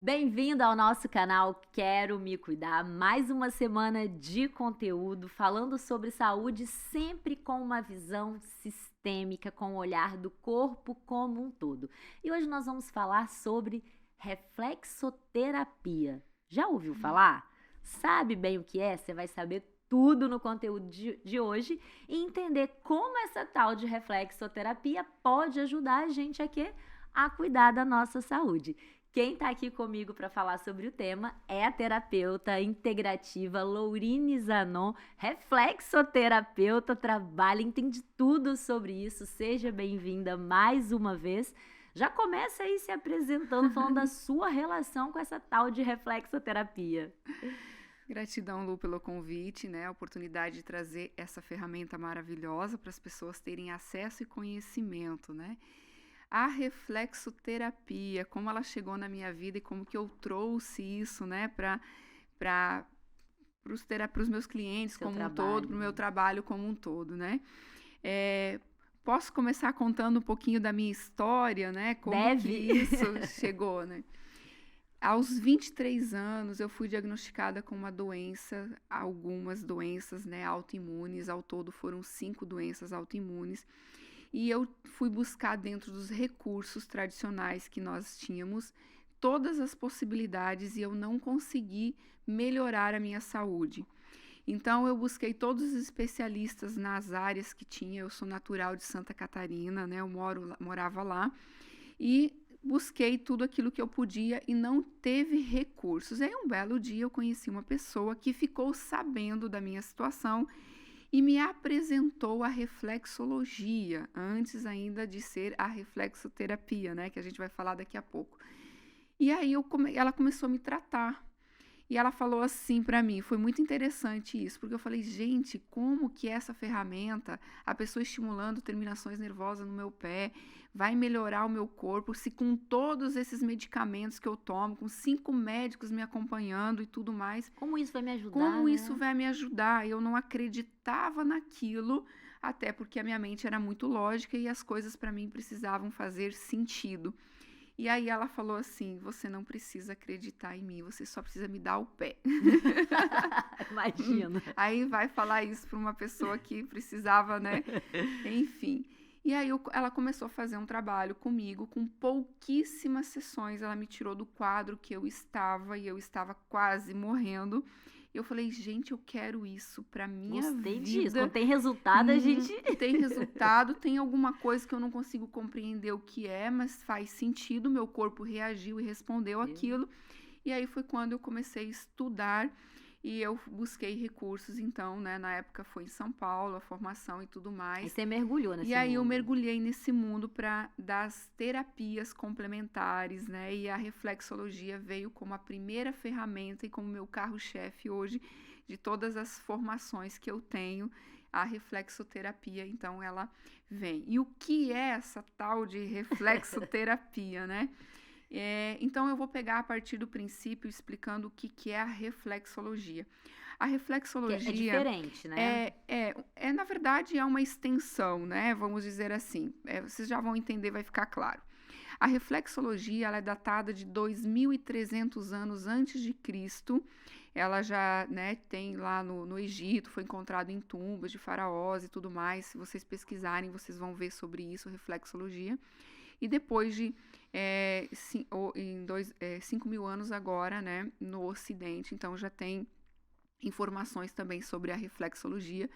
Bem-vindo ao nosso canal Quero Me Cuidar. Mais uma semana de conteúdo falando sobre saúde, sempre com uma visão sistêmica, com o olhar do corpo como um todo. E hoje nós vamos falar sobre reflexoterapia. Já ouviu falar? Sabe bem o que é? Você vai saber tudo no conteúdo de hoje e entender como essa tal de reflexoterapia pode ajudar a gente aqui a cuidar da nossa saúde. Quem está aqui comigo para falar sobre o tema é a terapeuta integrativa Lourine Zanon, reflexoterapeuta, trabalha, entende tudo sobre isso. Seja bem-vinda mais uma vez. Já começa aí se apresentando, falando da sua relação com essa tal de reflexoterapia. Gratidão, Lu, pelo convite, né? A oportunidade de trazer essa ferramenta maravilhosa para as pessoas terem acesso e conhecimento, né? A reflexoterapia, como ela chegou na minha vida e como que eu trouxe isso, né, para os meus clientes como um todo, para o meu trabalho como um todo, né? Posso começar contando um pouquinho da minha história, né? Como que isso chegou, né? Aos 23 anos, eu fui diagnosticada com uma doença, algumas doenças, né, autoimunes, ao todo foram 5 doenças autoimunes, e eu fui buscar dentro dos recursos tradicionais que nós tínhamos todas as possibilidades e eu não consegui melhorar a minha saúde. Então, eu busquei todos os especialistas nas áreas que tinha. Eu sou natural de Santa Catarina, né? Eu morava lá e busquei tudo aquilo que eu podia e não teve recursos. Aí, um belo dia, eu conheci uma pessoa que ficou sabendo da minha situação e me apresentou a reflexologia, antes ainda de ser a reflexoterapia, né, que a gente vai falar daqui a pouco. E aí ela começou a me tratar. E ela falou assim para mim, foi muito interessante isso, porque eu falei, gente, como que essa ferramenta, a pessoa estimulando terminações nervosas no meu pé, vai melhorar o meu corpo, se com todos esses medicamentos que eu tomo, com 5 médicos me acompanhando e tudo mais. Como isso vai me ajudar? Como isso vai me ajudar? Eu não acreditava naquilo, até porque a minha mente era muito lógica e as coisas para mim precisavam fazer sentido. E aí ela falou assim, você não precisa acreditar em mim, você só precisa me dar o pé. Imagina. Aí vai falar isso para uma pessoa que precisava, né? Enfim. E aí ela começou a fazer um trabalho comigo, com pouquíssimas sessões. Ela me tirou do quadro que eu estava, e eu estava quase morrendo. Eu falei, gente, eu quero isso pra minha vida. Gostei disso. Quando tem resultado, a gente... Tem resultado, tem alguma coisa que eu não consigo compreender o que é, mas faz sentido, meu corpo reagiu e respondeu aquilo. E aí foi quando eu comecei a estudar e eu busquei recursos, então, né, na época foi em São Paulo, a formação e tudo mais. E você mergulhou nesse mundo. E aí eu mergulhei nesse mundo das terapias complementares, né, e a reflexologia veio como a primeira ferramenta e como meu carro-chefe hoje de todas as formações que eu tenho, a reflexoterapia, então ela vem. E o que é essa tal de reflexoterapia, né? Então eu vou pegar a partir do princípio explicando o que é a reflexologia. A reflexologia é diferente, né? Na verdade, é uma extensão, né? Vamos dizer assim. Vocês já vão entender, vai ficar claro. A reflexologia ela é datada de 2.300 anos antes de Cristo. Ela já, né, tem lá no Egito, foi encontrado em tumbas de faraós e tudo mais. Se vocês pesquisarem, vocês vão ver sobre isso, reflexologia. E depois de 5.000 anos agora, né, no Ocidente, então já tem informações também sobre a reflexologia.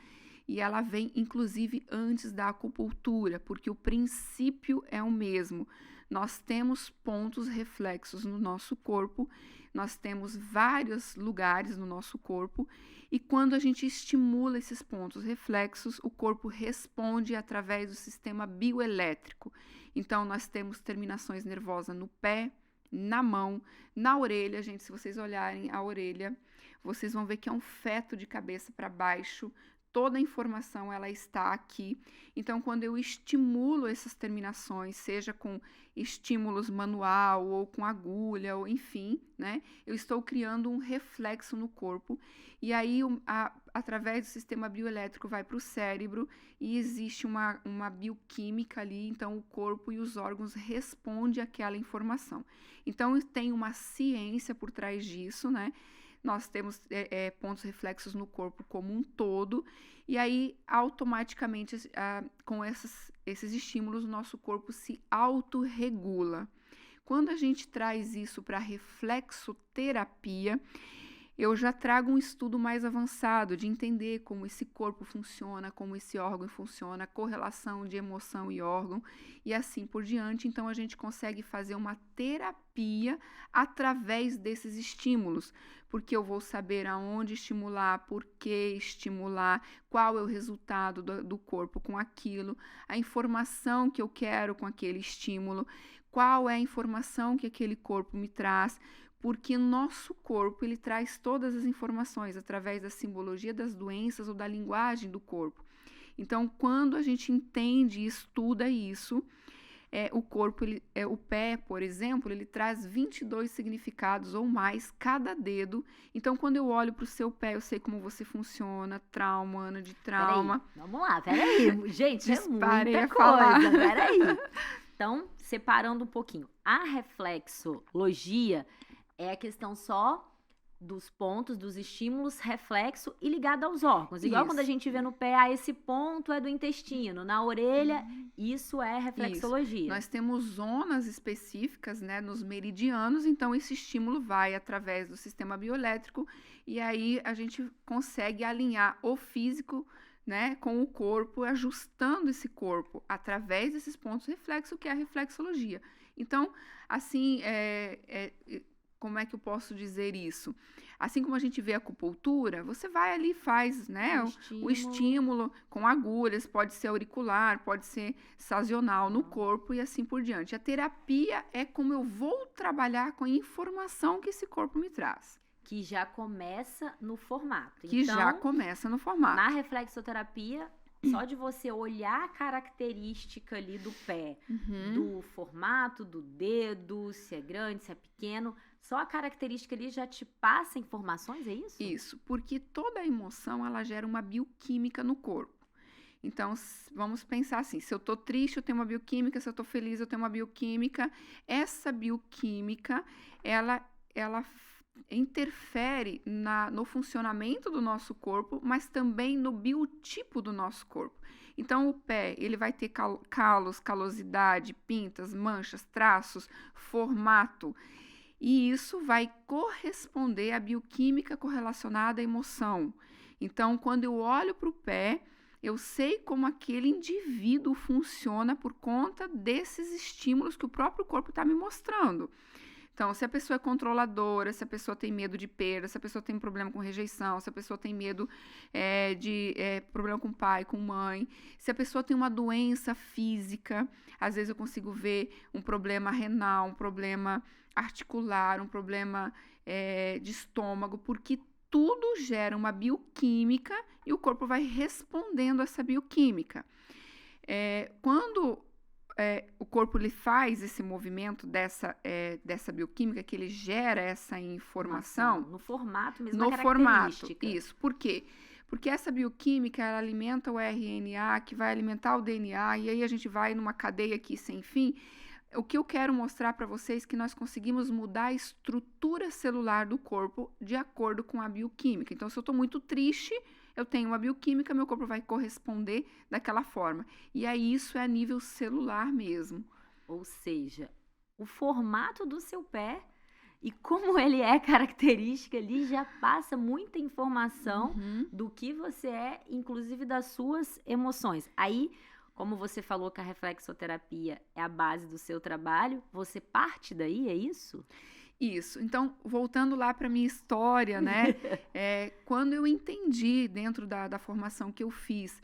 E ela vem, inclusive, antes da acupuntura, porque o princípio é o mesmo. Nós temos pontos reflexos no nosso corpo, nós temos vários lugares no nosso corpo, e quando a gente estimula esses pontos reflexos, o corpo responde através do sistema bioelétrico. Então, nós temos terminações nervosas no pé, na mão, na orelha. Gente, se vocês olharem a orelha, vocês vão ver que é um feto de cabeça para baixo. toda a informação ela está aqui. Então, quando eu estimulo essas terminações, seja com estímulos manual ou com agulha, ou enfim, né, eu estou criando um reflexo no corpo. E aí, através do sistema bioelétrico, vai para o cérebro e existe uma bioquímica ali. Então, o corpo e os órgãos respondem àquela informação. Então, tem uma ciência por trás disso, né? Nós temos pontos reflexos no corpo como um todo, e aí automaticamente com esses estímulos o nosso corpo se autorregula. Quando a gente traz isso para a reflexoterapia, eu já trago um estudo mais avançado de entender como esse corpo funciona, como esse órgão funciona, a correlação de emoção e órgão e assim por diante. Então, a gente consegue fazer uma terapia através desses estímulos, porque eu vou saber aonde estimular, por que estimular, qual é o resultado do corpo com aquilo, a informação que eu quero com aquele estímulo, qual é a informação que aquele corpo me traz, porque nosso corpo ele traz todas as informações através da simbologia das doenças ou da linguagem do corpo. Então, quando a gente entende e estuda isso, o corpo, o pé, por exemplo, ele traz 22 significados ou mais cada dedo. Então, quando eu olho para o seu pé, eu sei como você funciona, trauma, ano de trauma. Vamos lá, peraí. Gente, Disparei é muita a falar. coisa, peraí. Então, separando um pouquinho. A reflexologia é a questão só dos pontos, dos estímulos, reflexo e ligado aos órgãos. Igual quando a gente vê no pé, esse ponto é do intestino, na orelha, isso é reflexologia. Isso. Nós temos zonas específicas, né, nos meridianos, então esse estímulo vai através do sistema bioelétrico e aí a gente consegue alinhar o físico, né, com o corpo, ajustando esse corpo através desses pontos reflexo, que é a reflexologia. Então, assim, como é que eu posso dizer isso? Assim como a gente vê a acupuntura, você vai ali e faz, né, o estímulo com agulhas, pode ser auricular, pode ser sazonal no corpo e assim por diante. A terapia é como eu vou trabalhar com a informação que esse corpo me traz. Que já começa no formato. Na reflexoterapia, só de você olhar a característica ali do pé, do formato, do dedo, se é grande, se é pequeno, só a característica ali já te passa informações, é isso? Isso, porque toda emoção, ela gera uma bioquímica no corpo. Então, vamos pensar assim, se eu tô triste, eu tenho uma bioquímica, se eu tô feliz, eu tenho uma bioquímica. Essa bioquímica, ela interfere no funcionamento do nosso corpo, mas também no biotipo do nosso corpo. Então, o pé, ele vai ter calos, calosidade, pintas, manchas, traços, formato. E isso vai corresponder à bioquímica correlacionada à emoção. Então, quando eu olho para o pé, eu sei como aquele indivíduo funciona por conta desses estímulos que o próprio corpo está me mostrando. Então, se a pessoa é controladora, se a pessoa tem medo de perda, se a pessoa tem problema com rejeição, se a pessoa tem medo de problema com pai, com mãe, se a pessoa tem uma doença física, às vezes eu consigo ver um problema renal, um problema articular, um problema de estômago, porque tudo gera uma bioquímica e o corpo vai respondendo a essa bioquímica. Quando o corpo ele faz esse movimento dessa bioquímica, que ele gera essa informação. No formato mesmo, no formato, isso. Por quê? Porque essa bioquímica, ela alimenta o RNA, que vai alimentar o DNA, e aí a gente vai numa cadeia aqui sem fim. O que eu quero mostrar para vocês é que nós conseguimos mudar a estrutura celular do corpo de acordo com a bioquímica. Então, se eu estou muito triste, eu tenho uma bioquímica, meu corpo vai corresponder daquela forma. E aí isso é a nível celular mesmo. Ou seja, o formato do seu pé e como ele é característica ali já passa muita informação do que você é, inclusive das suas emoções. Aí, como você falou que a reflexoterapia é a base do seu trabalho, você parte daí, é isso? Isso. Então, voltando lá para minha história, né? Quando eu entendi dentro da formação que eu fiz,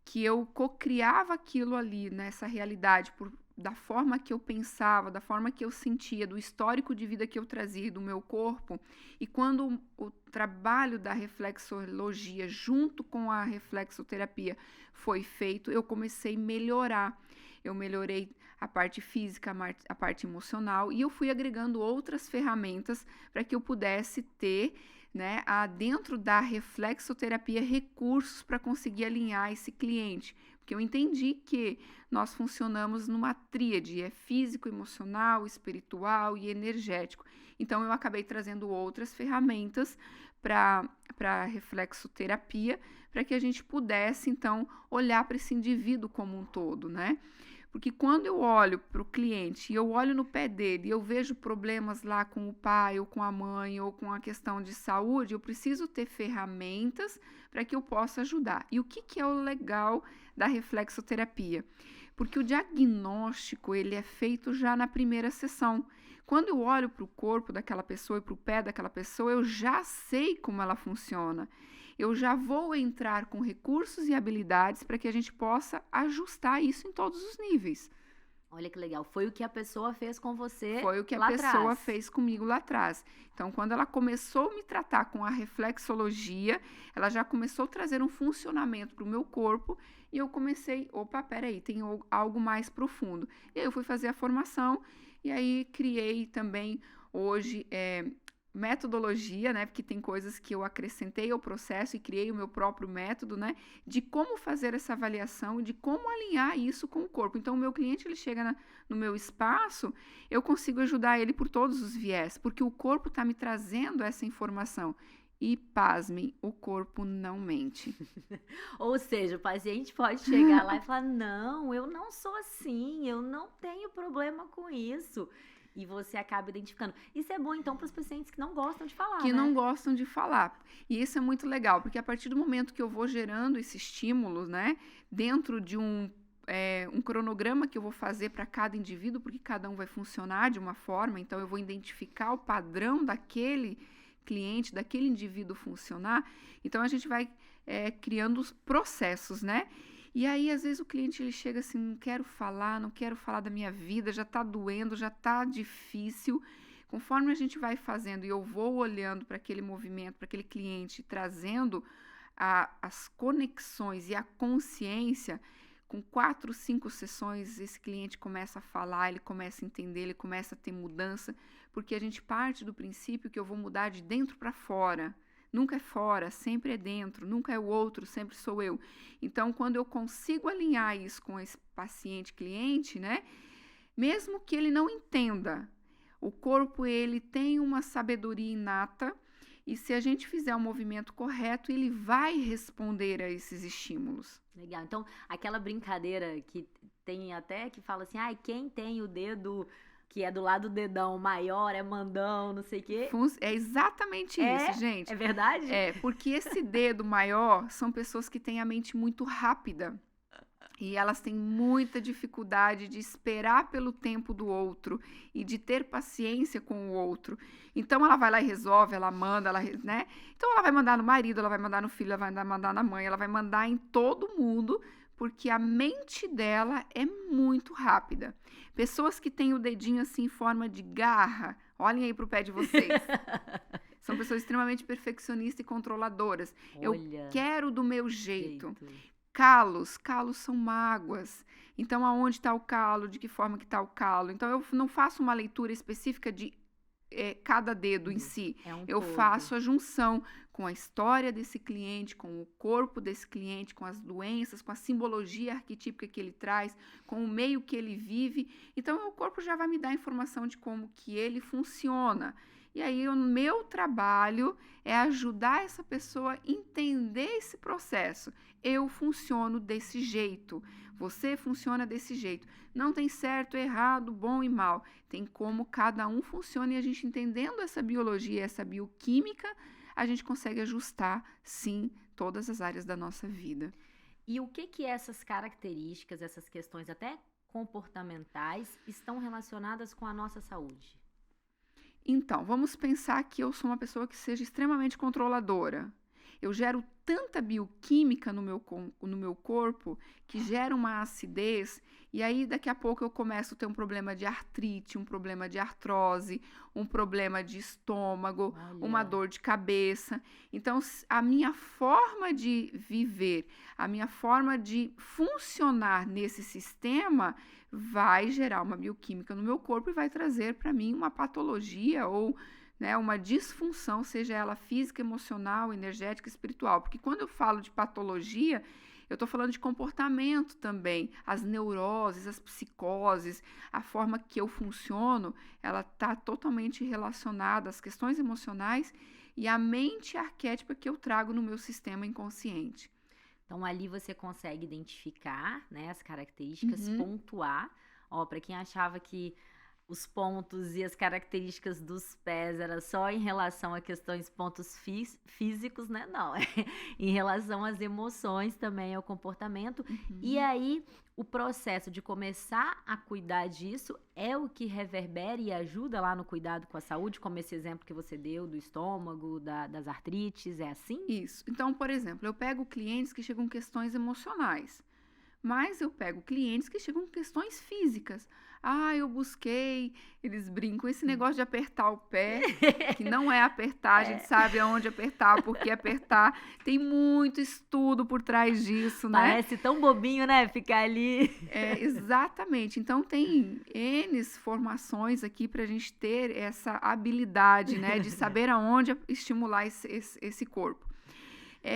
que eu cocriava aquilo ali, nessa realidade, da forma que eu pensava, da forma que eu sentia, do histórico de vida que eu trazia do meu corpo. E quando o trabalho da reflexologia junto com a reflexoterapia foi feito, eu comecei a melhorar. Eu melhorei a parte física, a parte emocional, e eu fui agregando outras ferramentas para que eu pudesse ter, né, dentro da reflexoterapia, recursos para conseguir alinhar esse cliente. Porque eu entendi que nós funcionamos numa tríade, é físico, emocional, espiritual e energético. Então, eu acabei trazendo outras ferramentas para a reflexoterapia, para que a gente pudesse, então, olhar para esse indivíduo como um todo, né? Porque quando eu olho para o cliente e eu olho no pé dele e eu vejo problemas lá com o pai ou com a mãe ou com a questão de saúde, eu preciso ter ferramentas para que eu possa ajudar. E o que é o legal da reflexoterapia? Porque o diagnóstico ele é feito já na primeira sessão. Quando eu olho para o corpo daquela pessoa e para o pé daquela pessoa, eu já sei como ela funciona. Eu já vou entrar com recursos e habilidades para que a gente possa ajustar isso em todos os níveis. Olha que legal. Foi o que a pessoa fez com você. Foi o que a lá pessoa atrás. fez comigo lá atrás. Então, quando ela começou a me tratar com a reflexologia, ela já começou a trazer um funcionamento para o meu corpo e eu comecei, opa, peraí, tem algo mais profundo. E aí eu fui fazer a formação e aí criei também hoje metodologia, né? Porque tem coisas que eu acrescentei ao processo e criei o meu próprio método, né? De como fazer essa avaliação, de como alinhar isso com o corpo. Então, o meu cliente, ele chega no meu espaço, eu consigo ajudar ele por todos os viés, porque o corpo está me trazendo essa informação. E, pasmem, o corpo não mente. Ou seja, o paciente pode chegar lá e falar: não, eu não sou assim, eu não tenho problema com isso. E você acaba identificando. Isso é bom, então, para os pacientes que não gostam de falar, Que né? não gostam de falar. E isso é muito legal, porque a partir do momento que eu vou gerando esse estímulo, né, dentro de um cronograma que eu vou fazer para cada indivíduo, porque cada um vai funcionar de uma forma, então eu vou identificar o padrão daquele cliente, daquele indivíduo funcionar, então a gente vai criando os processos, né? E aí, às vezes, o cliente ele chega assim, não quero falar da minha vida, já tá doendo, já tá difícil. Conforme a gente vai fazendo e eu vou olhando para aquele movimento, para aquele cliente, trazendo as conexões e a consciência, com 4, 5 sessões, esse cliente começa a falar, ele começa a entender, ele começa a ter mudança, porque a gente parte do princípio que eu vou mudar de dentro para fora. Nunca é fora, sempre é dentro, nunca é o outro, sempre sou eu. Então, quando eu consigo alinhar isso com esse paciente, cliente, né? Mesmo que ele não entenda, o corpo, ele tem uma sabedoria inata e se a gente fizer o movimento correto, ele vai responder a esses estímulos. Legal. Então, aquela brincadeira que tem até que fala assim, quem tem o dedo que é do lado do dedão maior, é mandão, não sei o quê. É exatamente isso, gente. É verdade? Porque esse dedo maior são pessoas que têm a mente muito rápida. E elas têm muita dificuldade de esperar pelo tempo do outro e de ter paciência com o outro. Então, ela vai lá e resolve, ela manda, né? Então, ela vai mandar no marido, ela vai mandar no filho, ela vai mandar na mãe, ela vai mandar em todo mundo, porque a mente dela é muito rápida. Pessoas que têm o dedinho assim em forma de garra, olhem aí pro pé de vocês. São pessoas extremamente perfeccionistas e controladoras. Olha, eu quero do meu jeito. Calos são mágoas. Então, aonde está o calo? De que forma que está o calo? Então, eu não faço uma leitura específica de cada dedo em si. Eu faço a junção com a história desse cliente, com o corpo desse cliente, com as doenças, com a simbologia arquetípica que ele traz, com o meio que ele vive. Então, o corpo já vai me dar informação de como que ele funciona. E aí, o meu trabalho é ajudar essa pessoa a entender esse processo. Eu funciono desse jeito, você funciona desse jeito. Não tem certo, errado, bom e mal. Tem como cada um funciona e a gente entendendo essa biologia, essa bioquímica, a gente consegue ajustar, sim, todas as áreas da nossa vida. E o que essas características, essas questões até comportamentais estão relacionadas com a nossa saúde? Então, vamos pensar que eu sou uma pessoa que seja extremamente controladora. Eu gero tanta bioquímica no meu corpo que gera uma acidez, e aí daqui a pouco eu começo a ter um problema de artrite, um problema de artrose, um problema de estômago, uma Olha, dor de cabeça. Então, a minha forma de viver, a minha forma de funcionar nesse sistema vai gerar uma bioquímica no meu corpo e vai trazer para mim uma patologia ou, né, uma disfunção, seja ela física, emocional, energética, espiritual. Porque quando eu falo de patologia, eu estou falando de comportamento também. As neuroses, as psicoses, a forma que eu funciono, ela está totalmente relacionada às questões emocionais e à mente arquétipa que eu trago no meu sistema inconsciente. então ali você consegue identificar, né, as características, pontuar. Ó, para quem achava que os pontos e as características dos pés era só em relação a questões pontos físicos, né? Não, é em relação às emoções também, ao comportamento. E aí, o processo de começar a cuidar disso é o que reverbera e ajuda lá no cuidado com a saúde, como esse exemplo que você deu do estômago, das artrites, é assim? Isso. Então, por exemplo, eu pego clientes que chegam com questões emocionais, mas eu pego clientes que chegam com questões físicas. Ah, eu busquei, eles brincam, esse negócio de apertar o pé, que não é apertar, a gente sabe aonde apertar, porque apertar, tem muito estudo por trás disso, né? Parece tão bobinho, né? Ficar ali. Exatamente. Então, tem N formações aqui para a gente ter essa habilidade, né, de saber aonde estimular esse corpo.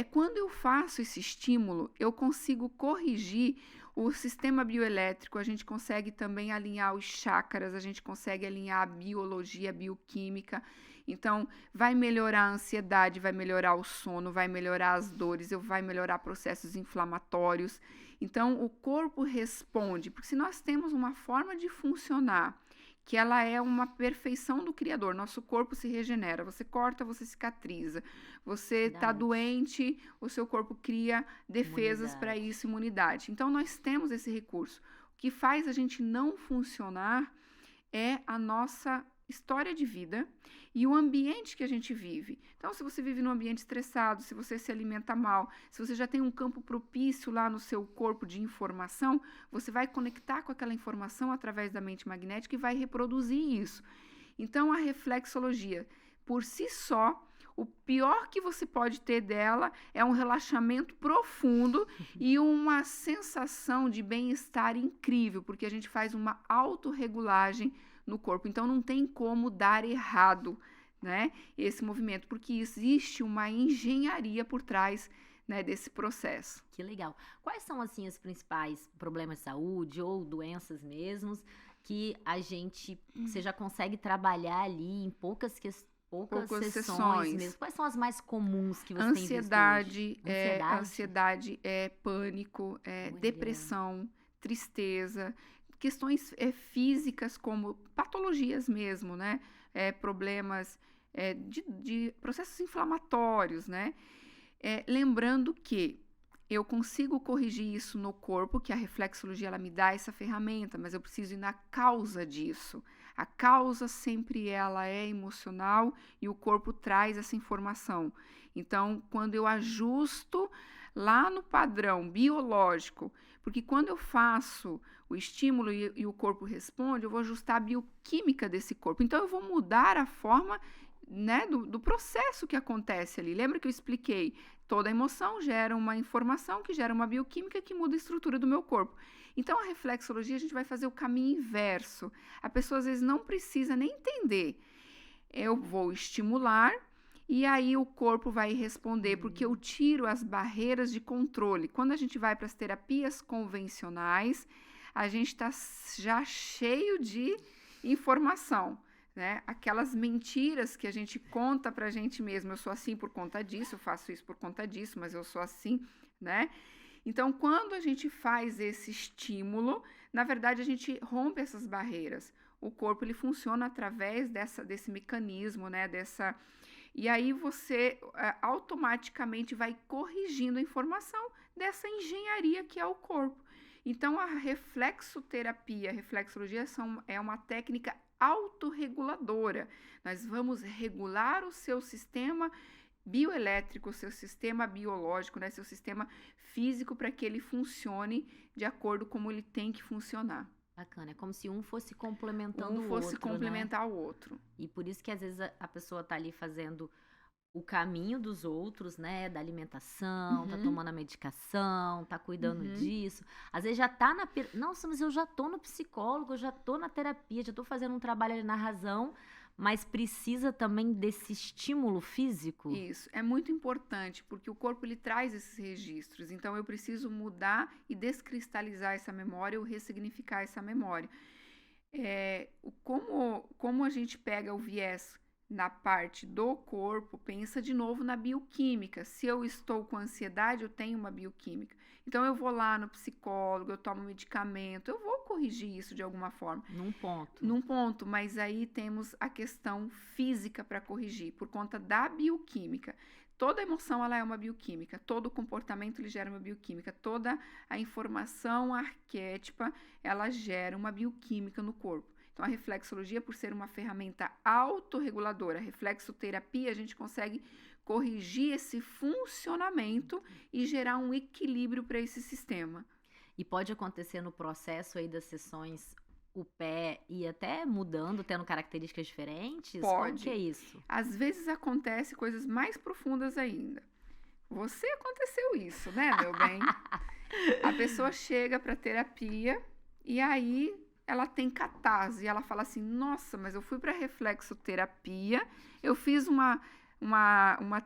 Quando eu faço esse estímulo, eu consigo corrigir o sistema bioelétrico, a gente consegue também alinhar os chakras, a gente consegue alinhar a biologia, a bioquímica. Então, vai melhorar a ansiedade, vai melhorar o sono, vai melhorar as dores, vai melhorar processos inflamatórios. Então, o corpo responde, porque se nós temos uma forma de funcionar que ela é uma perfeição do Criador. Nosso corpo se regenera, você corta, você cicatriza. Você está doente, o seu corpo cria defesas para isso, imunidade. Então, nós temos esse recurso. O que faz a gente não funcionar é a nossa história de vida e o ambiente que a gente vive. Então, se você vive num ambiente estressado, se você se alimenta mal, se você já tem um campo propício lá no seu corpo de informação, você vai conectar com aquela informação através da mente magnética e vai reproduzir isso. Então, a reflexologia, por si só, o pior que você pode ter dela é um relaxamento profundo e uma sensação de bem-estar incrível, porque a gente faz uma autorregulagem no corpo. Então, não tem como dar errado, né, esse movimento, porque existe uma engenharia por trás, né, desse processo. Que legal. Quais são, assim, os principais problemas de saúde ou doenças mesmos que você já consegue trabalhar ali em poucas sessões mesmo? Quais são as mais comuns que você tem visto hoje? Ansiedade, pânico, depressão, tristeza, questões físicas como patologias mesmo, né? Problemas de processos inflamatórios, né? Lembrando que eu consigo corrigir isso no corpo, que a reflexologia ela me dá essa ferramenta, mas eu preciso ir na causa disso. A causa sempre ela é emocional e o corpo traz essa informação. Então, quando eu ajusto lá no padrão biológico, porque quando eu faço o estímulo e o corpo responde, eu vou ajustar a bioquímica desse corpo. Então, eu vou mudar a forma, né, do processo que acontece ali. Lembra que eu expliquei? Toda emoção gera uma informação que gera uma bioquímica que muda a estrutura do meu corpo. Então, a reflexologia, a gente vai fazer o caminho inverso. A pessoa, às vezes, não precisa nem entender. Eu vou estimular e aí o corpo vai responder, porque eu tiro as barreiras de controle. Quando a gente vai para as terapias convencionais, a gente está já cheio de informação, né? Aquelas mentiras que a gente conta pra gente mesmo. Eu sou assim por conta disso, eu faço isso por conta disso, mas eu sou assim, né? Então, quando a gente faz esse estímulo, na verdade, a gente rompe essas barreiras. O corpo, ele funciona através desse mecanismo, né? E aí você automaticamente vai corrigindo a informação dessa engenharia que é o corpo. Então, a reflexoterapia, a reflexologia é uma técnica autorreguladora. Nós vamos regular o seu sistema bioelétrico, seu sistema biológico, né, seu sistema físico, para que ele funcione de acordo como ele tem que funcionar. Bacana, é como se um fosse complementando Um o fosse outro, né? complementar o outro. E por isso que às vezes a pessoa tá ali fazendo o caminho dos outros, né? Da alimentação, tá tomando a medicação, tá cuidando disso. Às vezes já tá Nossa, mas eu já tô no psicólogo, eu já tô na terapia, já tô fazendo um trabalho ali na razão, mas precisa também desse estímulo físico. Isso, é muito importante, porque o corpo ele traz esses registros, então eu preciso mudar e descristalizar essa memória ou ressignificar essa memória. Como a gente pega o viés na parte do corpo, pensa de novo na bioquímica. Se eu estou com ansiedade, eu tenho uma bioquímica. Então eu vou lá no psicólogo, eu tomo medicamento, eu vou corrigir isso de alguma forma. Num ponto, mas aí temos a questão física para corrigir, por conta da bioquímica. Toda emoção ela é uma bioquímica, todo comportamento ele gera uma bioquímica, toda a informação arquétipa ela gera uma bioquímica no corpo. Então, a reflexologia, por ser uma ferramenta autorreguladora, a reflexoterapia, a gente consegue corrigir esse funcionamento e gerar um equilíbrio para esse sistema. E pode acontecer no processo aí das sessões o pé ir até mudando, tendo características diferentes? Pode. Como que é isso? Às vezes acontece coisas mais profundas ainda. Você aconteceu isso, né, meu bem? A pessoa chega para terapia e aí ela tem catarse, e ela fala assim, nossa, mas eu fui para reflexoterapia, eu fiz uma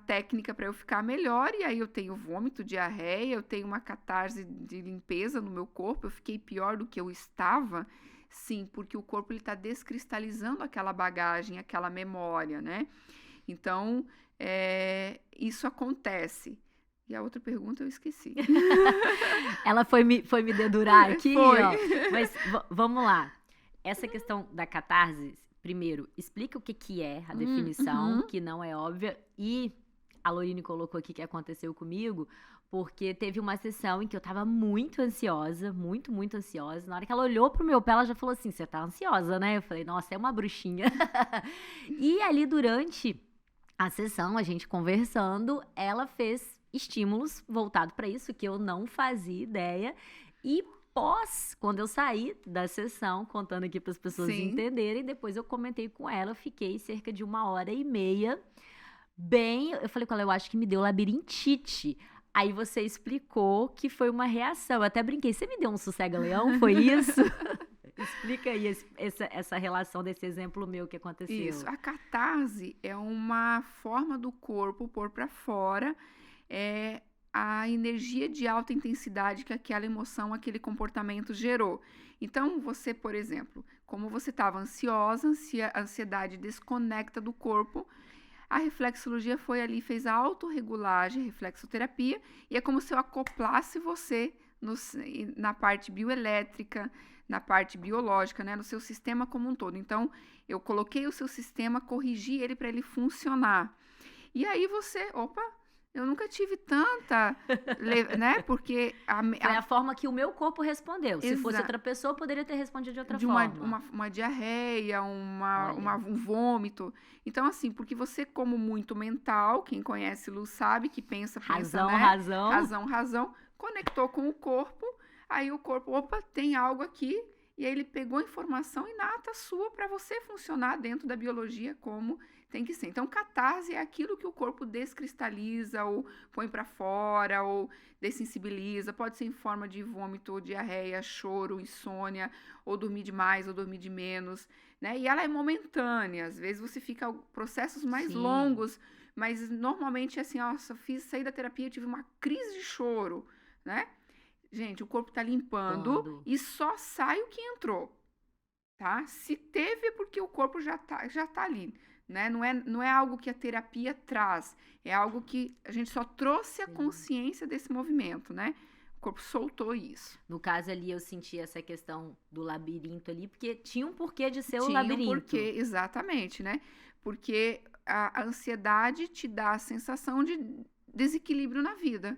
técnica para eu ficar melhor, e aí eu tenho vômito, diarreia, eu tenho uma catarse de limpeza no meu corpo, eu fiquei pior do que eu estava. Sim, porque o corpo está descristalizando aquela bagagem, aquela memória, né? Então, isso acontece. E a outra pergunta eu esqueci. Ela foi me dedurar aqui, Foi. ó. Mas vamos lá. Essa questão da catarse, primeiro, explica o que é a definição, que não é óbvia. E a Lorine colocou aqui que aconteceu comigo, porque teve uma sessão em que eu tava muito ansiosa, muito, muito ansiosa. Na hora que ela olhou pro meu pé, ela já falou assim, você tá ansiosa, né? Eu falei, nossa, é uma bruxinha. E ali durante a sessão, a gente conversando, ela fez estímulos voltados para isso, que eu não fazia ideia. E quando eu saí da sessão, contando aqui para as pessoas entenderem, depois eu comentei com ela, eu fiquei cerca de 1h30, eu falei com ela, eu acho que me deu labirintite. Aí você explicou que foi uma reação. Eu até brinquei, você me deu um sossega-leão, foi isso? Explica aí essa relação desse exemplo meu que aconteceu. Isso, a catarse é uma forma do corpo pôr para fora a energia de alta intensidade que aquela emoção, aquele comportamento gerou. Então, você, por exemplo, como você estava ansiosa, a ansiedade desconecta do corpo, a reflexologia foi ali, fez a autorregulagem, a reflexoterapia, e é como se eu acoplasse você na parte bioelétrica, na parte biológica, né, no seu sistema como um todo. Então, eu coloquei o seu sistema, corrigi ele para ele funcionar. E aí você, eu nunca tive tanta, né, porque... Foi a forma que o meu corpo respondeu. Se fosse outra pessoa, eu poderia ter respondido de outra forma. Uma diarreia, um vômito. Então, assim, porque você, como muito mental, quem conhece Lu sabe, que pensa, né? Razão, conectou com o corpo, aí o corpo, tem algo aqui, e aí ele pegou informação inata sua para você funcionar dentro da biologia como tem que ser. Então, catarse é aquilo que o corpo descristaliza ou põe para fora ou dessensibiliza. Pode ser em forma de vômito, ou diarreia, choro, insônia, ou dormir demais ou dormir de menos, né? E ela é momentânea. Às vezes você fica processos mais longos, mas normalmente é assim, saí da terapia, eu tive uma crise de choro, né? Gente, o corpo tá limpando e só sai o que entrou, tá? Se teve é porque o corpo já tá ali. Né? Não é algo que a terapia traz, é algo que a gente só trouxe a consciência desse movimento, né? O corpo soltou isso. No caso ali, eu senti essa questão do labirinto ali, porque tinha um porquê de ser o labirinto. Tinha um porquê, exatamente, né? Porque a ansiedade te dá a sensação de desequilíbrio na vida.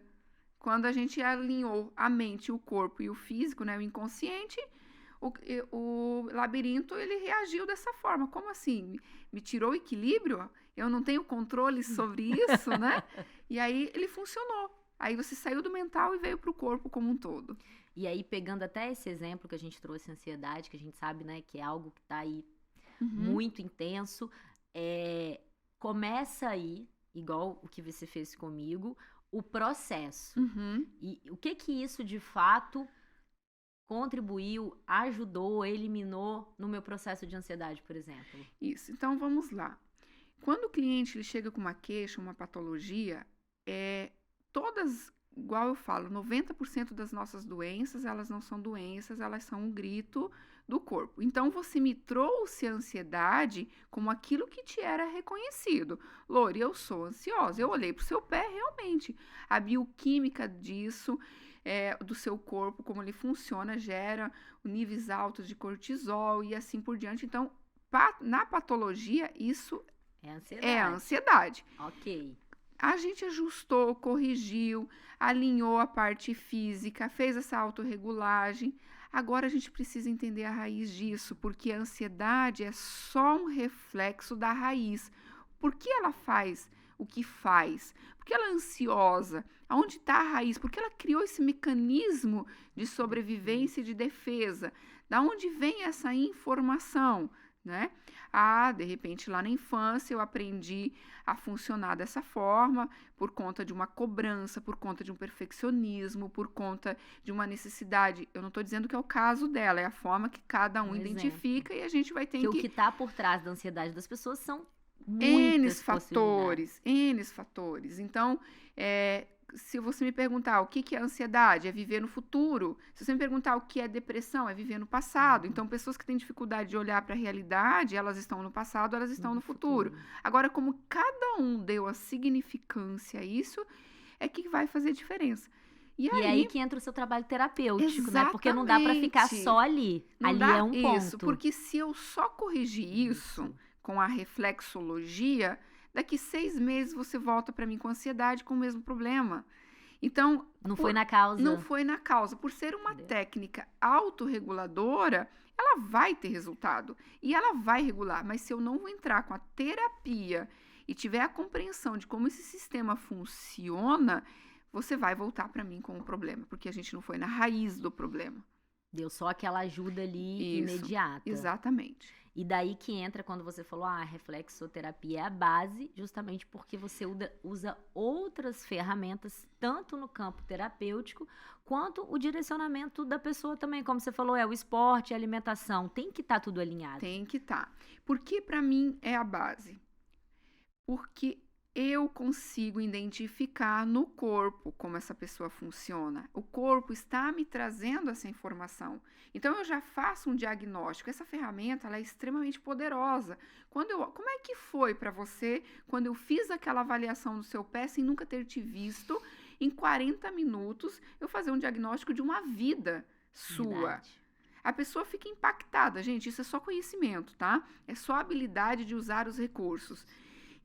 Quando a gente alinhou a mente, o corpo e o físico, né? O inconsciente, o labirinto, ele reagiu dessa forma. Como assim? Me tirou o equilíbrio? Eu não tenho controle sobre isso, né? E aí ele funcionou. Aí você saiu do mental e veio para o corpo como um todo. E aí, pegando até esse exemplo que a gente trouxe, ansiedade, que a gente sabe, né, que é algo que tá aí Uhum, muito intenso, começa aí, igual o que você fez comigo, o processo. uhum. E o que isso de fato contribuiu, ajudou, eliminou no meu processo de ansiedade, por exemplo? Isso. Então vamos lá. Quando o cliente ele chega com uma queixa, uma patologia, todas, igual eu falo, 90% das nossas doenças, elas não são doenças, elas são um grito do corpo. Então você me trouxe a ansiedade como aquilo que te era reconhecido. Lori, eu sou ansiosa. Eu olhei para o seu pé, realmente. A bioquímica disso, do seu corpo, como ele funciona, gera níveis altos de cortisol e assim por diante. Então, na patologia, isso é a ansiedade. Ok. A gente ajustou, corrigiu, alinhou a parte física, fez essa autorregulagem. Agora a gente precisa entender a raiz disso, porque a ansiedade é só um reflexo da raiz. Por que ela faz o que faz? Por que ela é ansiosa? Aonde está a raiz? Por que ela criou esse mecanismo de sobrevivência e de defesa? Da onde vem essa informação, né? De repente lá na infância eu aprendi a funcionar dessa forma por conta de uma cobrança, por conta de um perfeccionismo, por conta de uma necessidade. Eu não estou dizendo que é o caso dela, é a forma que cada um identifica e a gente vai ter que... o que está por trás da ansiedade das pessoas são muitas fatores, N fatores. Então, se você me perguntar o que é ansiedade, é viver no futuro. Se você me perguntar o que é depressão, é viver no passado. Então, pessoas que têm dificuldade de olhar para a realidade, elas estão no passado, elas estão no futuro. Agora, como cada um deu a significância a isso, é que vai fazer diferença. E aí que entra o seu trabalho terapêutico, né? Porque não dá para ficar só ali. Ali é um ponto. Isso, porque se eu só corrigir isso com a reflexologia, daqui 6 meses você volta para mim com ansiedade, com o mesmo problema. Então, não foi na causa. Não foi na causa. Por ser uma técnica autorreguladora, ela vai ter resultado. E ela vai regular. Mas se eu não vou entrar com a terapia e tiver a compreensão de como esse sistema funciona, você vai voltar para mim com o problema. Porque a gente não foi na raiz do problema. Deu só aquela ajuda ali imediata. Exatamente. E daí que entra quando você falou, a reflexoterapia é a base, justamente porque você usa outras ferramentas, tanto no campo terapêutico, quanto o direcionamento da pessoa também. Como você falou, o esporte, a alimentação, tem que estar tudo alinhado. Tem que estar. Porque para mim é a base? Porque eu consigo identificar no corpo como essa pessoa funciona. O corpo está me trazendo essa informação. Então, eu já faço um diagnóstico. Essa ferramenta ela é extremamente poderosa. Como é que foi para você quando eu fiz aquela avaliação do seu pé sem nunca ter te visto? Em 40 minutos, eu fazer um diagnóstico de uma vida sua. Verdade. A pessoa fica impactada. Gente, isso é só conhecimento, tá? É só habilidade de usar os recursos.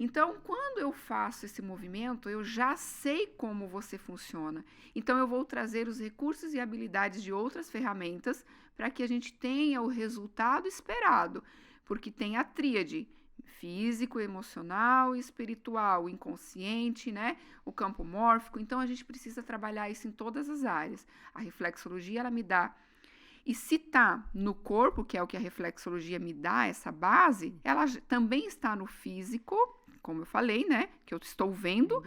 Então, quando eu faço esse movimento, eu já sei como você funciona. Então, eu vou trazer os recursos e habilidades de outras ferramentas para que a gente tenha o resultado esperado. Porque tem a tríade físico, emocional e espiritual, o inconsciente, né? O campo mórfico. Então, a gente precisa trabalhar isso em todas as áreas. A reflexologia, ela me dá. E se está no corpo, que é o que a reflexologia me dá, essa base, ela também está no físico, como eu falei, né? Que eu estou vendo.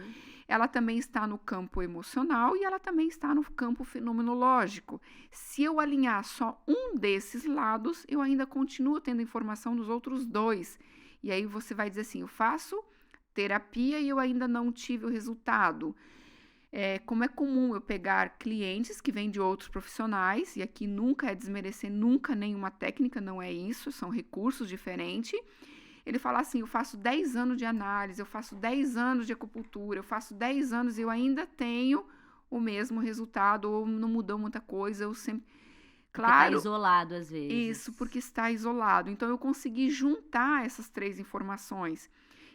Ela também está no campo emocional e ela também está no campo fenomenológico. Se eu alinhar só um desses lados, eu ainda continuo tendo informação dos outros dois. E aí você vai dizer assim, eu faço terapia e eu ainda não tive o resultado. Como é comum eu pegar clientes que vêm de outros profissionais, e aqui nunca é desmerecer nunca nenhuma técnica, não é isso, são recursos diferentes. Ele fala assim, eu faço 10 anos de análise, eu faço 10 anos de acupuntura, eu faço 10 anos e eu ainda tenho o mesmo resultado, ou não mudou muita coisa, eu sempre... Claro, porque está isolado às vezes. Isso, porque está isolado. Então, eu consegui juntar essas 3 informações.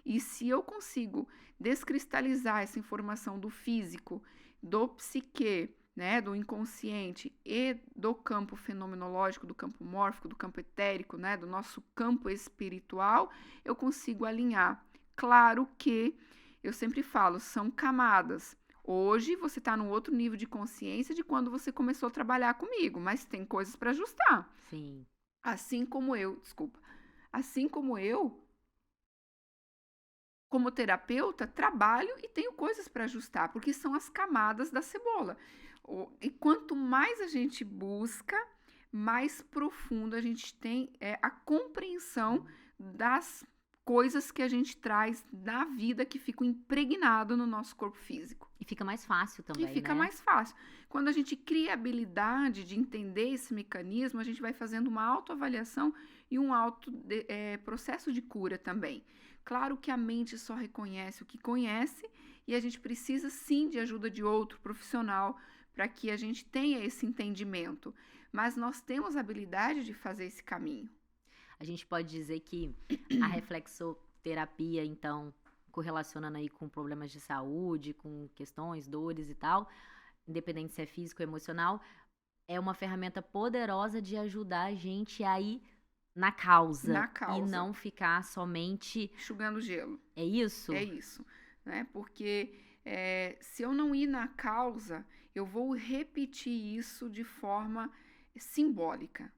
E se eu consigo descristalizar essa informação do físico, do psique né, do inconsciente e do campo fenomenológico, do campo mórfico, do campo etérico, né, do nosso campo espiritual, eu consigo alinhar. Claro que eu sempre falo, são camadas. Hoje você está num outro nível de consciência de quando você começou a trabalhar comigo, mas tem coisas para ajustar. Sim. Assim como eu, como terapeuta, trabalho e tenho coisas para ajustar, porque são as camadas da cebola. E quanto mais a gente busca, mais profundo a gente tem a compreensão das coisas que a gente traz da vida que ficam impregnado no nosso corpo físico. E fica mais fácil também, E fica né? mais fácil. Quando a gente cria a habilidade de entender esse mecanismo, a gente vai fazendo uma autoavaliação e um processo de cura também. Claro que a mente só reconhece o que conhece e a gente precisa sim de ajuda de outro profissional para que a gente tenha esse entendimento. Mas nós temos a habilidade de fazer esse caminho. A gente pode dizer que a reflexoterapia, então, correlacionando aí com problemas de saúde, com questões, dores e tal, independente se é físico ou emocional, é uma ferramenta poderosa de ajudar a gente a ir na causa. Na causa. E não ficar somente enxugando gelo. É isso? É isso, né? Porque se eu não ir na causa, eu vou repetir isso de forma simbólica.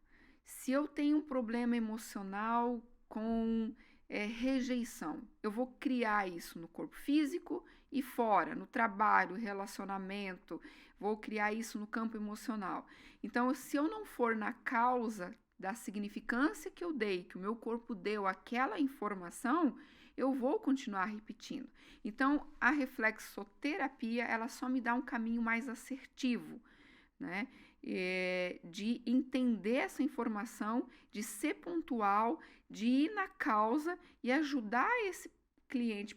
Se eu tenho um problema emocional com rejeição, eu vou criar isso no corpo físico e fora, no trabalho, relacionamento, vou criar isso no campo emocional. Então, se eu não for na causa da significância que eu dei, que o meu corpo deu àquela informação, eu vou continuar repetindo. Então, a reflexoterapia, ela só me dá um caminho mais assertivo, né? De entender essa informação, de ser pontual, de ir na causa e ajudar esse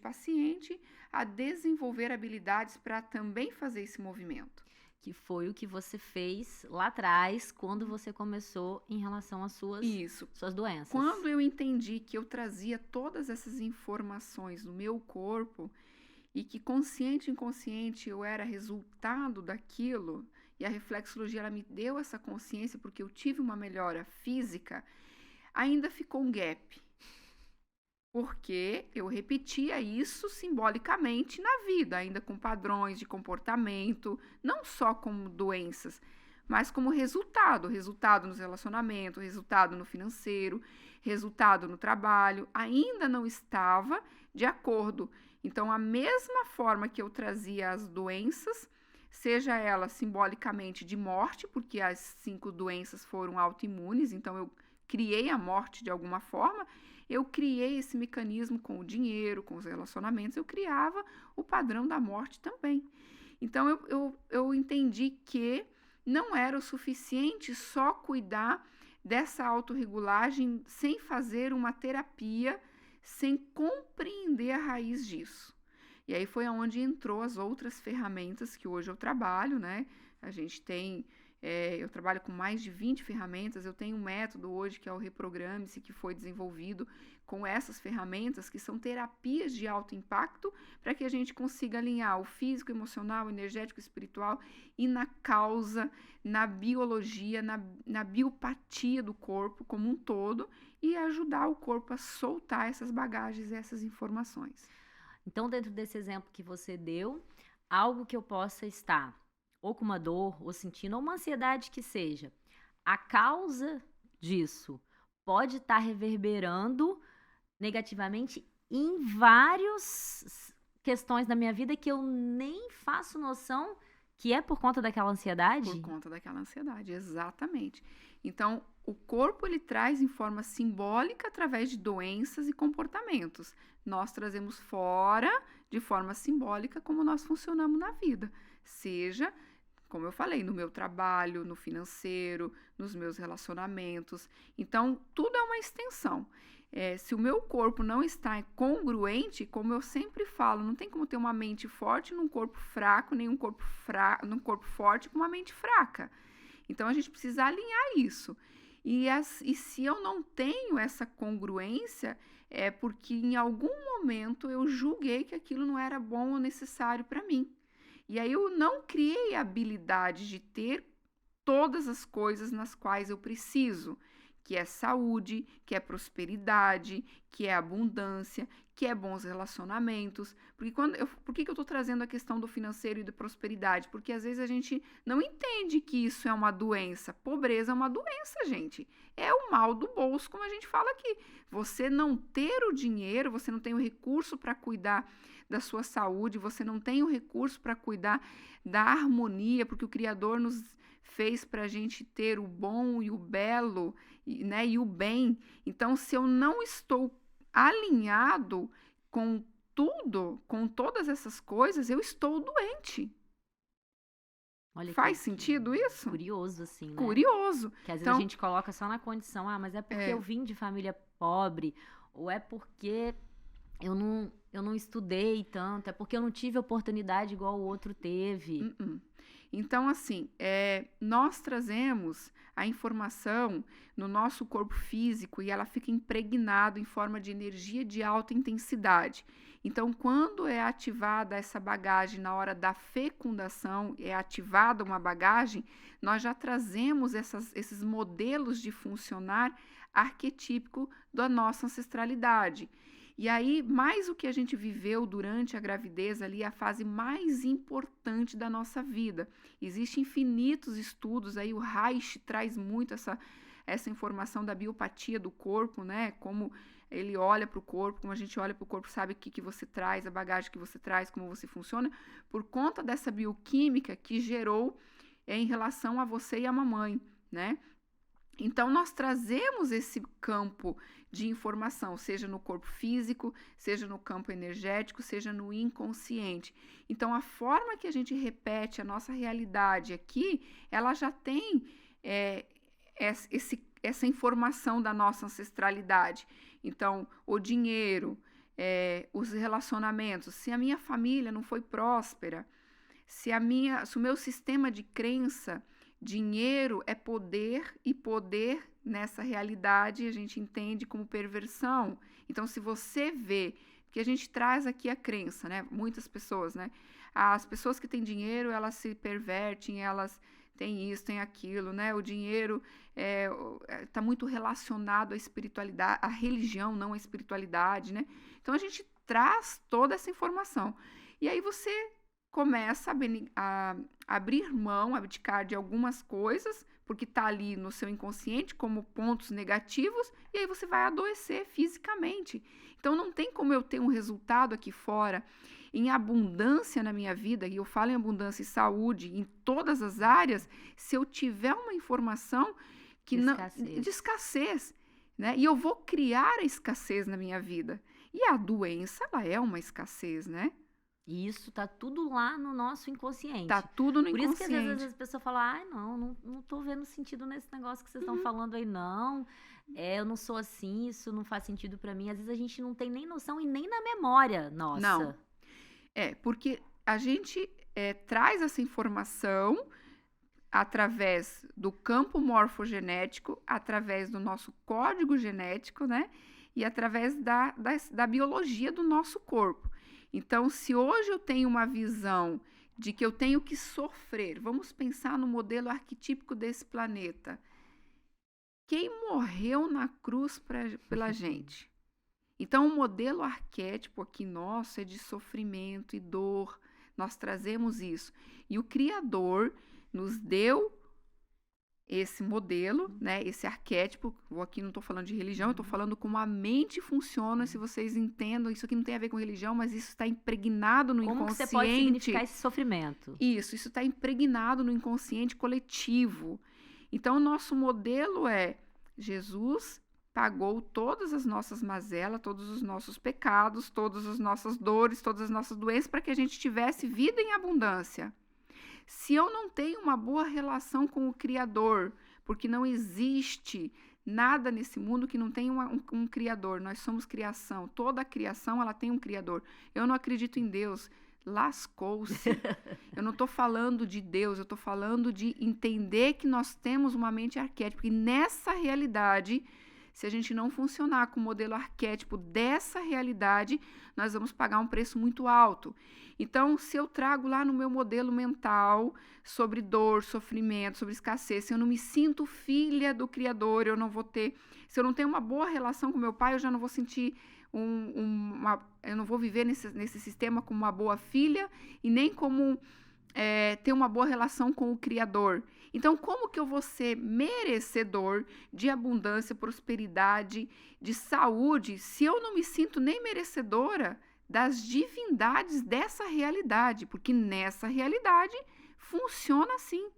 paciente a desenvolver habilidades para também fazer esse movimento. Que foi o que você fez lá atrás, quando você começou em relação às suas doenças. Quando eu entendi que eu trazia todas essas informações no meu corpo e que consciente e inconsciente eu era resultado daquilo, e a reflexologia ela me deu essa consciência porque eu tive uma melhora física, ainda ficou um gap. Porque eu repetia isso simbolicamente na vida, ainda com padrões de comportamento, não só como doenças, mas como resultado nos relacionamentos, resultado no financeiro, resultado no trabalho, ainda não estava de acordo. Então, a mesma forma que eu trazia as doenças, seja ela simbolicamente de morte, porque as 5 doenças foram autoimunes, então eu criei a morte de alguma forma, eu criei esse mecanismo com o dinheiro, com os relacionamentos, eu criava o padrão da morte também. Então, eu entendi que não era o suficiente só cuidar dessa autorregulagem sem fazer uma terapia, sem compreender a raiz disso. E aí foi onde entrou as outras ferramentas que hoje eu trabalho, né? A gente tem... eu trabalho com mais de 20 ferramentas, eu tenho um método hoje que é o Reprograme-se, que foi desenvolvido com essas ferramentas, que são terapias de alto impacto, para que a gente consiga alinhar o físico, emocional, energético, espiritual e na causa, na biologia, na biopatia do corpo como um todo e ajudar o corpo a soltar essas bagagens, essas informações. Então, dentro desse exemplo que você deu, algo que eu possa estar ou com uma dor, ou sentindo, ou uma ansiedade que seja, a causa disso pode estar reverberando negativamente em várias questões da minha vida que eu nem faço noção que é por conta daquela ansiedade? Por conta daquela ansiedade, exatamente. Então, o corpo ele traz em forma simbólica através de doenças e comportamentos. Nós trazemos fora de forma simbólica como nós funcionamos na vida. Seja, como eu falei, no meu trabalho, no financeiro, nos meus relacionamentos. Então, tudo é uma extensão. Se o meu corpo não está congruente, como eu sempre falo, não tem como ter uma mente forte num corpo fraco, nem um corpo num corpo forte com uma mente fraca. Então, a gente precisa alinhar isso. E se eu não tenho essa congruência, é porque em algum momento eu julguei que aquilo não era bom ou necessário para mim. E aí eu não criei a habilidade de ter todas as coisas nas quais eu preciso, que é saúde, que é prosperidade, que é abundância, que é bons relacionamentos. Por que eu estou trazendo a questão do financeiro e da prosperidade? Porque às vezes a gente não entende que isso é uma doença. Pobreza é uma doença, gente. É o mal do bolso, como a gente fala aqui. Você não ter o dinheiro, você não tem o recurso para cuidar da sua saúde, você não tem o recurso para cuidar da harmonia, porque o Criador nos fez para a gente ter o bom e o belo, né, e o bem. Então, se eu não estou alinhado com tudo, com todas essas coisas, eu estou doente. Olha Faz sentido isso? Curioso, assim, né? Curioso. Que às vezes a gente coloca só na condição, mas é porque eu vim de família pobre, ou é porque eu não estudei tanto, é porque eu não tive oportunidade igual o outro teve. Então, assim, nós trazemos a informação no nosso corpo físico e ela fica impregnada em forma de energia de alta intensidade. Então, quando é ativada essa bagagem na hora da fecundação, é ativada uma bagagem, nós já trazemos esses modelos de funcionar arquetípico da nossa ancestralidade. E aí, mais o que a gente viveu durante a gravidez ali, a fase mais importante da nossa vida. Existem infinitos estudos, aí o Reich traz muito essa informação da biopatia do corpo, né? Como ele olha para o corpo, como a gente olha para o corpo, sabe o que você traz, a bagagem que você traz, como você funciona, por conta dessa bioquímica que gerou em relação a você e a mamãe, né? Então, nós trazemos esse campo de informação, seja no corpo físico, seja no campo energético, seja no inconsciente. Então, a forma que a gente repete a nossa realidade aqui, ela já tem essa informação da nossa ancestralidade. Então, o dinheiro, os relacionamentos, se a minha família não foi próspera, se o meu sistema de crença, dinheiro é poder, e poder nessa realidade a gente entende como perversão. Então, se você vê, que a gente traz aqui a crença, né? Muitas pessoas, né? As pessoas que têm dinheiro, elas se pervertem, elas têm isso, têm aquilo, né? O dinheiro está muito relacionado à espiritualidade, à religião, não à espiritualidade, né? Então, a gente traz toda essa informação. E aí você começa a abrir mão, abdicar de algumas coisas, porque está ali no seu inconsciente como pontos negativos, e aí você vai adoecer fisicamente. Então, não tem como eu ter um resultado aqui fora em abundância na minha vida, e eu falo em abundância e saúde em todas as áreas, se eu tiver uma informação de escassez, né? E eu vou criar a escassez na minha vida. E a doença, ela é uma escassez, né? E isso tá tudo lá no nosso inconsciente. Tá tudo no inconsciente. Por isso que às vezes as pessoas falam, não tô vendo sentido nesse negócio que vocês estão falando aí, não. Eu não sou assim, isso não faz sentido para mim. Às vezes a gente não tem nem noção e nem na memória nossa. Não. Porque a gente traz essa informação através do campo morfogenético, através do nosso código genético, né? E através da biologia do nosso corpo. Então, se hoje eu tenho uma visão de que eu tenho que sofrer, vamos pensar no modelo arquetípico desse planeta. Quem morreu na cruz pela gente? Então, o modelo arquétipo aqui nosso é de sofrimento e dor. Nós trazemos isso. E o Criador nos deu esse modelo, né, esse arquétipo. Aqui não estou falando de religião, eu estou falando como a mente funciona, se vocês entendam. Isso aqui não tem a ver com religião, mas isso está impregnado no inconsciente. Como que você pode significar esse sofrimento? Isso está impregnado no inconsciente coletivo. Então, o nosso modelo é Jesus pagou todas as nossas mazelas, todos os nossos pecados, todas as nossas dores, todas as nossas doenças, para que a gente tivesse vida em abundância. Se eu não tenho uma boa relação com o Criador, porque não existe nada nesse mundo que não tenha um Criador, nós somos criação, toda a criação ela tem um Criador. Eu não acredito em Deus, lascou-se. Eu não estou falando de Deus, eu estou falando de entender que nós temos uma mente arquétipa, e nessa realidade, se a gente não funcionar com o modelo arquétipo dessa realidade, nós vamos pagar um preço muito alto. Então, se eu trago lá no meu modelo mental sobre dor, sofrimento, sobre escassez, se eu não me sinto filha do Criador, eu não vou ter, se eu não tenho uma boa relação com meu pai, eu já não vou sentir eu não vou viver nesse sistema como uma boa filha e nem como ter uma boa relação com o Criador. Então, como que eu vou ser merecedor de abundância, prosperidade, de saúde, se eu não me sinto nem merecedora das divindades dessa realidade? Porque nessa realidade funciona assim.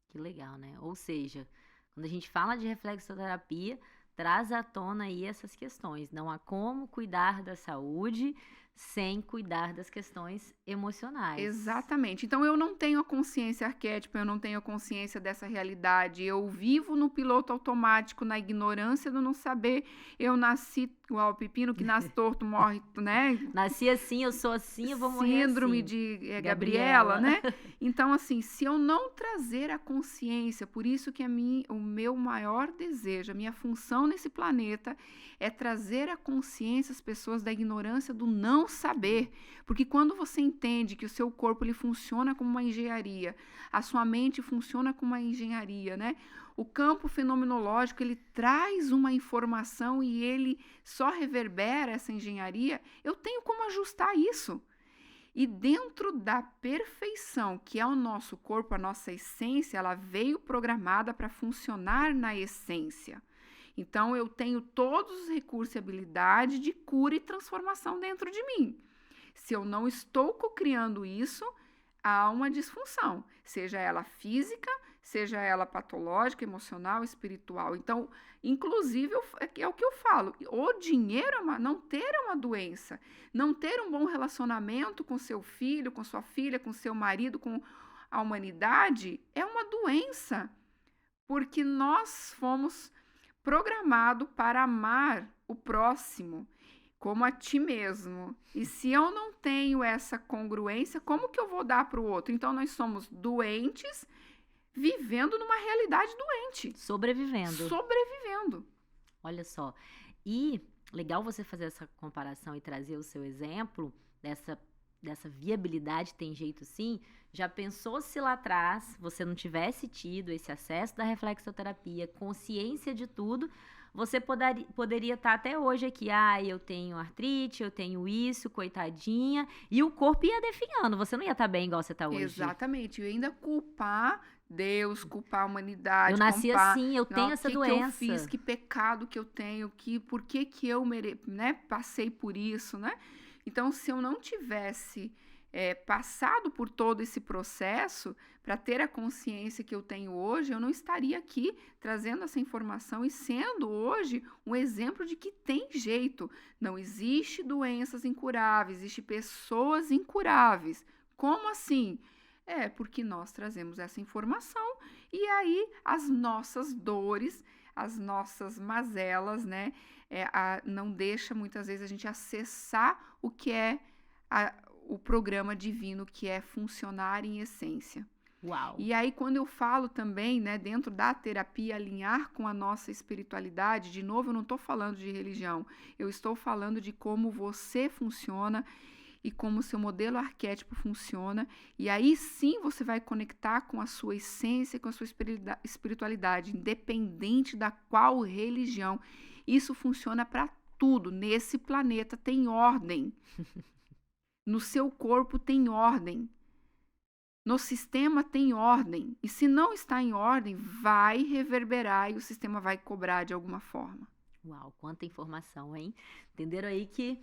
Que legal, né? Ou seja, quando a gente fala de reflexoterapia, traz à tona aí essas questões. Não há como cuidar da saúde sem cuidar das questões emocionais. Exatamente. Então, eu não tenho a consciência arquétipa, eu não tenho a consciência dessa realidade. Eu vivo no piloto automático, na ignorância do não saber. Eu nasci igual o pepino que nasce torto, morre, né? Nasci assim, eu sou assim, eu vou morrer assim. Síndrome de Gabriela, né? Então, assim, se eu não trazer a consciência, por isso que o meu maior desejo, a minha função nesse planeta é trazer a consciência às pessoas da ignorância do não saber. Porque quando você entende que o seu corpo ele funciona como uma engenharia, a sua mente funciona como uma engenharia, né? O campo fenomenológico, ele traz uma informação e ele só reverbera essa engenharia, eu tenho como ajustar isso. E dentro da perfeição, que é o nosso corpo, a nossa essência, ela veio programada para funcionar na essência. Então, eu tenho todos os recursos e habilidade de cura e transformação dentro de mim. Se eu não estou cocriando isso, há uma disfunção, seja ela física, seja ela patológica, emocional, espiritual. Então, inclusive, é o que eu falo, o dinheiro, não ter é uma doença. Não ter um bom relacionamento com seu filho, com sua filha, com seu marido, com a humanidade, é uma doença. Porque nós fomos programados para amar o próximo como a ti mesmo. E se eu não tenho essa congruência, como que eu vou dar para o outro? Então, nós somos doentes vivendo numa realidade doente. Sobrevivendo. Olha só. E legal você fazer essa comparação e trazer o seu exemplo dessa viabilidade, tem jeito sim. Já pensou se lá atrás você não tivesse tido esse acesso da reflexoterapia, consciência de tudo, você poderia estar até hoje aqui, eu tenho artrite, eu tenho isso, coitadinha, e o corpo ia definhando, você não ia estar bem igual você está hoje. Exatamente, eu ainda culpar Deus, culpar a humanidade. Eu nasci assim, eu tenho essa doença. Que eu fiz, que pecado que eu tenho, por que eu passei por isso, né? Então, se eu não tivesse passado por todo esse processo para ter a consciência que eu tenho hoje, eu não estaria aqui trazendo essa informação e sendo hoje um exemplo de que tem jeito. Não existe doenças incuráveis, existe pessoas incuráveis. Como assim? Porque nós trazemos essa informação e aí as nossas dores, as nossas mazelas, né, não deixa muitas vezes a gente acessar o que é o programa divino, que é funcionar em essência. Uau. E aí, quando eu falo também, né, dentro da terapia, alinhar com a nossa espiritualidade, de novo, eu não estou falando de religião, eu estou falando de como você funciona e como o seu modelo arquétipo funciona, e aí sim você vai conectar com a sua essência, com a sua espiritualidade, independente da qual religião. Isso funciona para tudo. Nesse planeta tem ordem. No seu corpo tem ordem. No sistema tem ordem. E se não está em ordem, vai reverberar e o sistema vai cobrar de alguma forma. Uau, quanta informação, hein? Entenderam aí que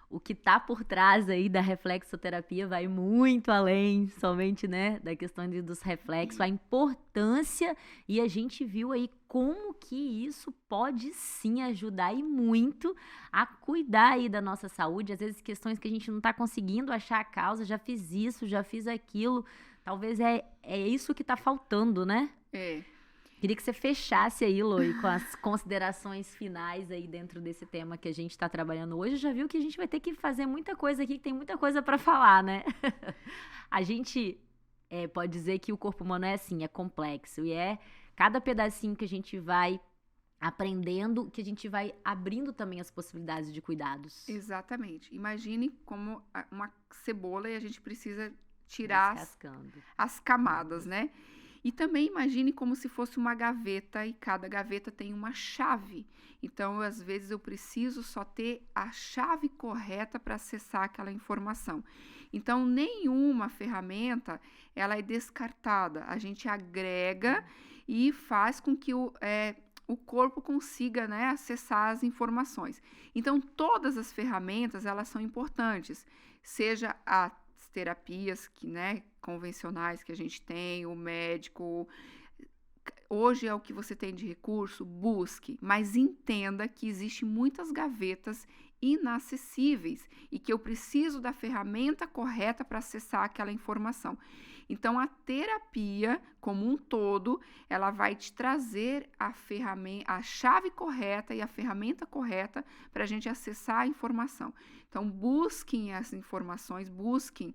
o que está por trás aí da reflexoterapia vai muito além somente, né, da questão dos reflexos, a importância, e a gente viu aí como que isso pode sim ajudar e muito a cuidar aí da nossa saúde, às vezes questões que a gente não está conseguindo achar a causa, já fiz isso, já fiz aquilo, talvez é isso que está faltando, né? Queria que você fechasse aí, Loi, com as considerações finais aí dentro desse tema que a gente está trabalhando hoje. Já viu que a gente vai ter que fazer muita coisa aqui, que tem muita coisa para falar, né? A gente pode dizer que o corpo humano é assim, é complexo. E cada pedacinho que a gente vai aprendendo que a gente vai abrindo também as possibilidades de cuidados. Exatamente. Imagine como uma cebola e a gente precisa tirar Descascando. as camadas, né? E também imagine como se fosse uma gaveta e cada gaveta tem uma chave. Então, às vezes, eu preciso só ter a chave correta para acessar aquela informação. Então, nenhuma ferramenta ela é descartada. A gente agrega e faz com que o corpo consiga, né, acessar as informações. Então, todas as ferramentas elas são importantes, seja as terapias que, né, convencionais que a gente tem, o médico. Hoje é o que você tem de recurso, busque, mas entenda que existem muitas gavetas inacessíveis e que eu preciso da ferramenta correta para acessar aquela informação. Então, a terapia, como um todo, ela vai te trazer a chave correta e a ferramenta correta para a gente acessar a informação. Então, busquem as informações, busquem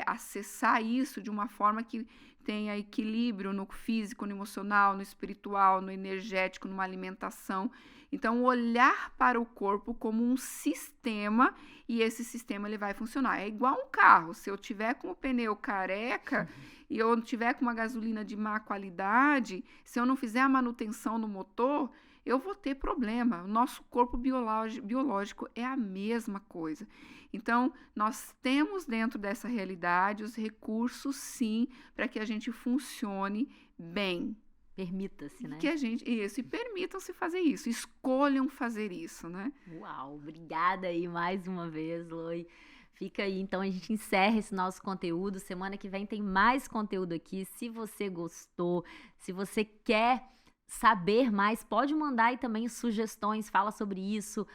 acessar isso de uma forma que tenha equilíbrio no físico, no emocional, no espiritual, no energético, numa alimentação. Então, olhar para o corpo como um sistema e esse sistema ele vai funcionar. É igual um carro. Se eu tiver com o pneu careca e eu tiver com uma gasolina de má qualidade, se eu não fizer a manutenção no motor, eu vou ter problema. O nosso corpo biológico é a mesma coisa. Então, nós temos dentro dessa realidade os recursos, sim, para que a gente funcione bem. Permita-se, né? E permitam-se fazer isso, escolham fazer isso, né? Uau, obrigada aí mais uma vez, Loi. Fica aí, então a gente encerra esse nosso conteúdo. Semana que vem tem mais conteúdo aqui. Se você gostou, se você quer saber mais, pode mandar aí também sugestões, fala sobre isso,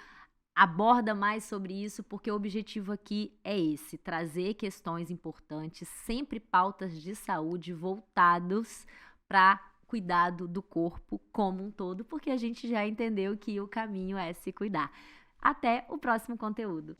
aborda mais sobre isso, porque o objetivo aqui é esse, trazer questões importantes, sempre pautas de saúde voltados para cuidado do corpo como um todo, porque a gente já entendeu que o caminho é se cuidar. Até o próximo conteúdo.